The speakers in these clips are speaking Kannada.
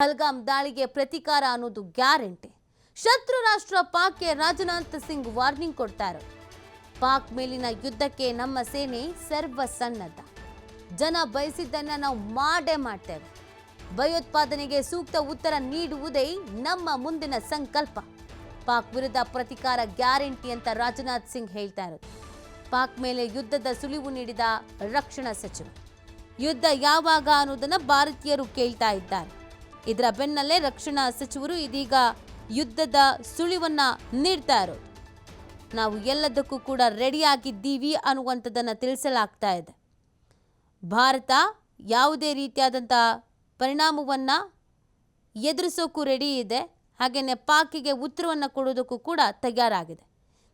ಪಹಲ್ಗಾಮ್ ದಾಳಿಗೆ ಪ್ರತಿಕಾರ ಅನ್ನೋದು ಗ್ಯಾರಂಟಿ. ಶತ್ರು ರಾಷ್ಟ್ರ ಪಾಕ್ಗೆ ರಾಜನಾಥ್ ಸಿಂಗ್ ವಾರ್ನಿಂಗ್ ಕೊಡ್ತಾರೆ. ಪಾಕ್ ಮೇಲಿನ ಯುದ್ಧಕ್ಕೆ ನಮ್ಮ ಸೇನೆ ಸರ್ವಸನ್ನದ್ಧ. ಜನ ಬಯಸಿದ್ದನ್ನ ನಾವು ಮಾಡೇ ಮಾಡ್ತೇವೆ. ಭಯೋತ್ಪಾದನೆಗೆ ಸೂಕ್ತ ಉತ್ತರ ನೀಡುವುದೇ ನಮ್ಮ ಮುಂದಿನ ಸಂಕಲ್ಪ. ಪಾಕ್ ವಿರುದ್ಧ ಪ್ರತಿಕಾರ ಗ್ಯಾರಂಟಿ ಅಂತ ರಾಜನಾಥ್ ಸಿಂಗ್ ಹೇಳ್ತಾ ಇರೋದು. ಪಾಕ್ ಮೇಲೆ ಯುದ್ಧದ ಸುಳಿವು ನೀಡಿದ ರಕ್ಷಣಾ ಸಚಿವರು. ಯುದ್ಧ ಯಾವಾಗ ಅನ್ನೋದನ್ನ ಭಾರತೀಯರು ಕೇಳ್ತಾ ಇದ್ದಾರೆ. ಇದರ ಬೆನ್ನಲ್ಲೇ ರಕ್ಷಣಾ ಸಚಿವರು ಇದೀಗ ಯುದ್ಧದ ಸುಳಿವನ್ನ ನೀಡ್ತಾ ಇರೋದು. ನಾವು ಎಲ್ಲದಕ್ಕೂ ಕೂಡ ರೆಡಿಯಾಗಿದ್ದೀವಿ ಅನ್ನುವಂಥದ್ದನ್ನು ತಿಳಿಸಲಾಗ್ತಾ ಇದೆ. ಭಾರತ ಯಾವುದೇ ರೀತಿಯಾದಂಥ ಪರಿಣಾಮವನ್ನು ಎದುರಿಸೋಕ್ಕೂ ರೆಡಿ ಇದೆ. ಹಾಗೆಯೇ ಪಾಕಿಗೆ ಉತ್ತರವನ್ನು ಕೊಡೋದಕ್ಕೂ ಕೂಡ ತಯಾರಾಗಿದೆ.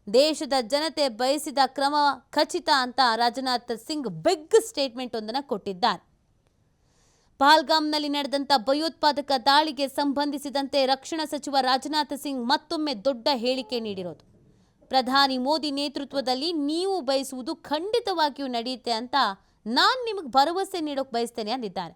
ದೇಶದ ಜನತೆ ಬಯಸಿದ ಕ್ರಮ ಖಚಿತ ಅಂತ ರಾಜನಾಥ್ ಸಿಂಗ್ ಬಿಗ್ ಸ್ಟೇಟ್ಮೆಂಟ್ ಒಂದನ್ನು ಕೊಟ್ಟಿದ್ದಾರೆ. ಪಹಲ್ಗಾಮ್ನಲ್ಲಿ ನಡೆದಂಥ ಭಯೋತ್ಪಾದಕ ದಾಳಿಗೆ ಸಂಬಂಧಿಸಿದಂತೆ ರಕ್ಷಣಾ ಸಚಿವ ರಾಜನಾಥ್ ಸಿಂಗ್ ಮತ್ತೊಮ್ಮೆ ದೊಡ್ಡ ಹೇಳಿಕೆ ನೀಡಿರೋದು. ಪ್ರಧಾನಿ ಮೋದಿ ನೇತೃತ್ವದಲ್ಲಿ ನೀವು ಬಯಸುವುದು ಖಂಡಿತವಾಗಿಯೂ ನಡೆಯುತ್ತೆ ಅಂತ ನಾನು ನಿಮಗೆ ಭರವಸೆ ನೀಡೋಕೆ ಬಯಸ್ತೇನೆ ಅಂದಿದ್ದಾರೆ.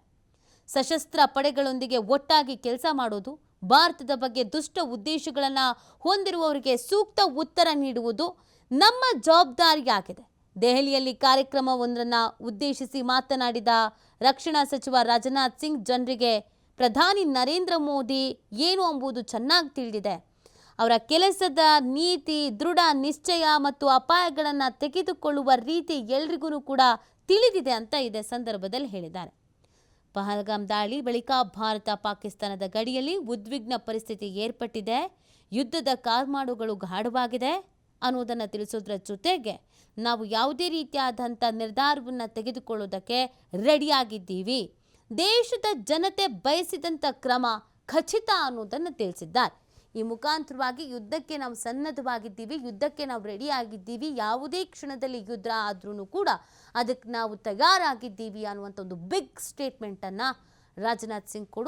ಸಶಸ್ತ್ರ ಪಡೆಗಳೊಂದಿಗೆ ಒಟ್ಟಾಗಿ ಕೆಲಸ ಮಾಡೋದು, ಭಾರತದ ಬಗ್ಗೆ ದುಷ್ಟ ಉದ್ದೇಶಗಳನ್ನು ಹೊಂದಿರುವವರಿಗೆ ಸೂಕ್ತ ಉತ್ತರ ನೀಡುವುದು ನಮ್ಮ ಜವಾಬ್ದಾರಿಯಾಗಿದೆ. ದೆಹಲಿಯಲ್ಲಿ ಕಾರ್ಯಕ್ರಮವೊಂದನ್ನು ಉದ್ದೇಶಿಸಿ ಮಾತನಾಡಿದ ರಕ್ಷಣಾ ಸಚಿವ ರಾಜನಾಥ್ ಸಿಂಗ್, ಜನರಿಗೆ ಪ್ರಧಾನಿ ನರೇಂದ್ರ ಮೋದಿ ಏನು ಎಂಬುದು ಚೆನ್ನಾಗಿ ತಿಳಿದಿದೆ. ಅವರ ಕೆಲಸದ ನೀತಿ, ದೃಢ ನಿಶ್ಚಯ ಮತ್ತು ಅಪಾಯಗಳನ್ನು ತೆಗೆದುಕೊಳ್ಳುವ ರೀತಿ ಎಲ್ರಿಗೂ ಕೂಡ ತಿಳಿದಿದೆ ಅಂತ ಇದೇ ಸಂದರ್ಭದಲ್ಲಿ ಹೇಳಿದ್ದಾರೆ. ಪಹಲ್ಗಾಮ್ ದಾಳಿ ಬಳಿಕ ಭಾರತ ಪಾಕಿಸ್ತಾನದ ಗಡಿಯಲ್ಲಿ ಉದ್ವಿಗ್ನ ಪರಿಸ್ಥಿತಿ ಏರ್ಪಟ್ಟಿದೆ. ಯುದ್ಧದ ಕಾರ್ಮಾಡುಗಳು ಗಾಢವಾಗಿದೆ ಅನ್ನೋದನ್ನು ತಿಳಿಸೋದ್ರ ಜೊತೆಗೆ ನಾವು ಯಾವುದೇ ರೀತಿಯಾದಂಥ ನಿರ್ಧಾರವನ್ನು ತೆಗೆದುಕೊಳ್ಳೋದಕ್ಕೆ ರೆಡಿಯಾಗಿದ್ದೀವಿ. ದೇಶದ ಜನತೆ ಬಯಸಿದಂಥ ಕ್ರಮ ಖಚಿತ ಅನ್ನೋದನ್ನು ತಿಳಿಸಿದ್ದಾರೆ. ಈ ಮುಖಾಂತರವಾಗಿ ಯುದ್ಧಕ್ಕೆ ನಾವು ಸನ್ನದ್ಧವಾಗಿದ್ದೀವಿ, ಯುದ್ಧಕ್ಕೆ ನಾವು ರೆಡಿಯಾಗಿದ್ದೀವಿ, ಯಾವುದೇ ಕ್ಷಣದಲ್ಲಿ ಯುದ್ಧ ಆದ್ರೂ ಕೂಡ ಅದಕ್ಕೆ ನಾವು ತಯಾರಾಗಿದ್ದೀವಿ ಅನ್ನುವಂಥ ಒಂದು ಬಿಗ್ ಸ್ಟೇಟ್ಮೆಂಟನ್ನು ರಾಜನಾಥ್ ಸಿಂಗ್ ಕೊಡೋದು